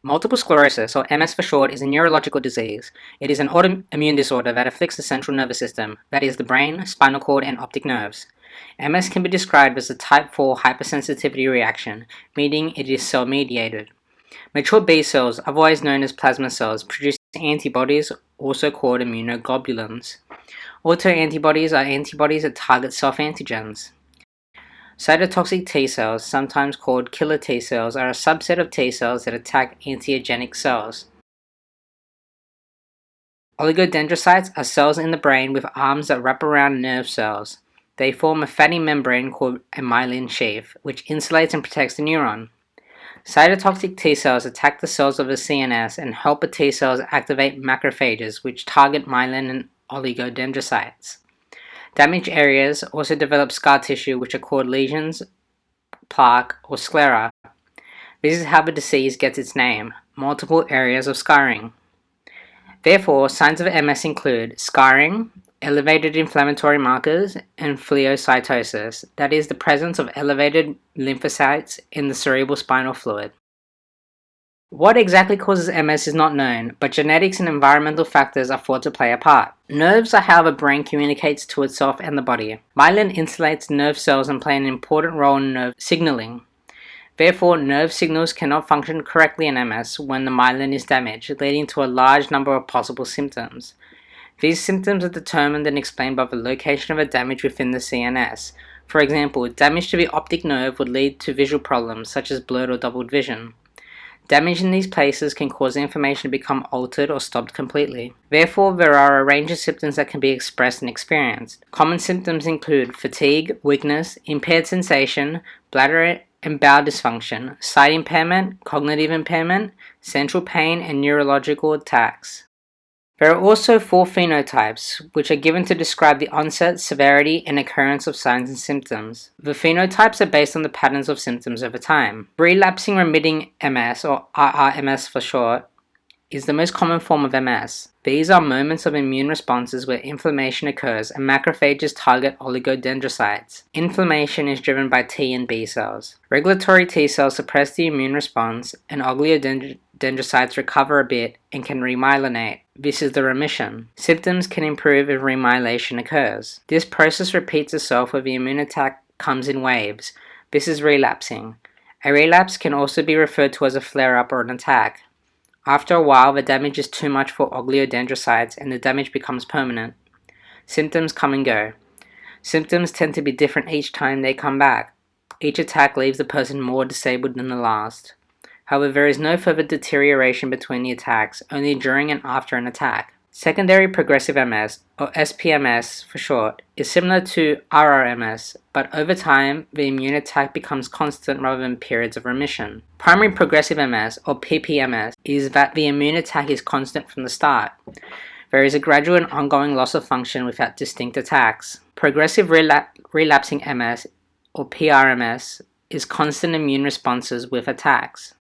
Multiple sclerosis, or MS for short, is a neurological disease. It is an autoimmune disorder that afflicts the central nervous system, that is, the brain, spinal cord, and optic nerves. MS can be described as a type 4 hypersensitivity reaction, meaning it is cell-mediated. Mature B cells, otherwise known as plasma cells, produce antibodies, also called immunoglobulins. Autoantibodies are antibodies that target self-antigens. Cytotoxic T cells, sometimes called killer T cells, are a subset of T cells that attack antigenic cells. Oligodendrocytes are cells in the brain with arms that wrap around nerve cells. They form a fatty membrane called a myelin sheath, which insulates and protects the neuron. Cytotoxic T cells attack the cells of the CNS, and helper T cells activate macrophages, which target myelin and oligodendrocytes. Damaged areas also develop scar tissue, which are called lesions, plaque, or sclera. This is how the disease gets its name: multiple areas of scarring. Therefore, signs of MS include scarring, elevated inflammatory markers, and phagocytosis, that is, the presence of elevated lymphocytes in the cerebral spinal fluid. What exactly causes MS is not known, but genetics and environmental factors are thought to play a part. Nerves are how the brain communicates to itself and the body. Myelin insulates nerve cells and play an important role in nerve signaling. Therefore, nerve signals cannot function correctly in MS when the myelin is damaged, leading to a large number of possible symptoms. These symptoms are determined and explained by the location of a damage within the CNS. For example, damage to the optic nerve would lead to visual problems such as blurred or doubled vision. Damage in these places can cause information to become altered or stopped completely. Therefore, there are a range of symptoms that can be expressed and experienced. Common symptoms include fatigue, weakness, impaired sensation, bladder and bowel dysfunction, sight impairment, cognitive impairment, central pain, and neurological attacks. There are also 4 phenotypes, which are given to describe the onset, severity, and occurrence of signs and symptoms. The phenotypes are based on the patterns of symptoms over time. Relapsing remitting MS, or RRMS for short, is the most common form of MS. These are moments of immune responses where inflammation occurs and macrophages target oligodendrocytes. Inflammation is driven by T and B cells. Regulatory T cells suppress the immune response, and oligodendrocytes recover a bit and can remyelinate. This is the remission. Symptoms can improve if remyelination occurs. This process repeats itself where the immune attack comes in waves. This is relapsing. A relapse can also be referred to as a flare-up or an attack. After a while, the damage is too much for oligodendrocytes and the damage becomes permanent. Symptoms come and go. Symptoms tend to be different each time they come back. Each attack leaves the person more disabled than the last. However, there is no further deterioration between the attacks, only during and after an attack. Secondary progressive MS, or SPMS for short, is similar to RRMS, but over time, the immune attack becomes constant rather than periods of remission. Primary progressive MS, or PPMS, is that the immune attack is constant from the start. There is a gradual and ongoing loss of function without distinct attacks. Progressive relapsing MS, or PRMS, is constant immune responses with attacks.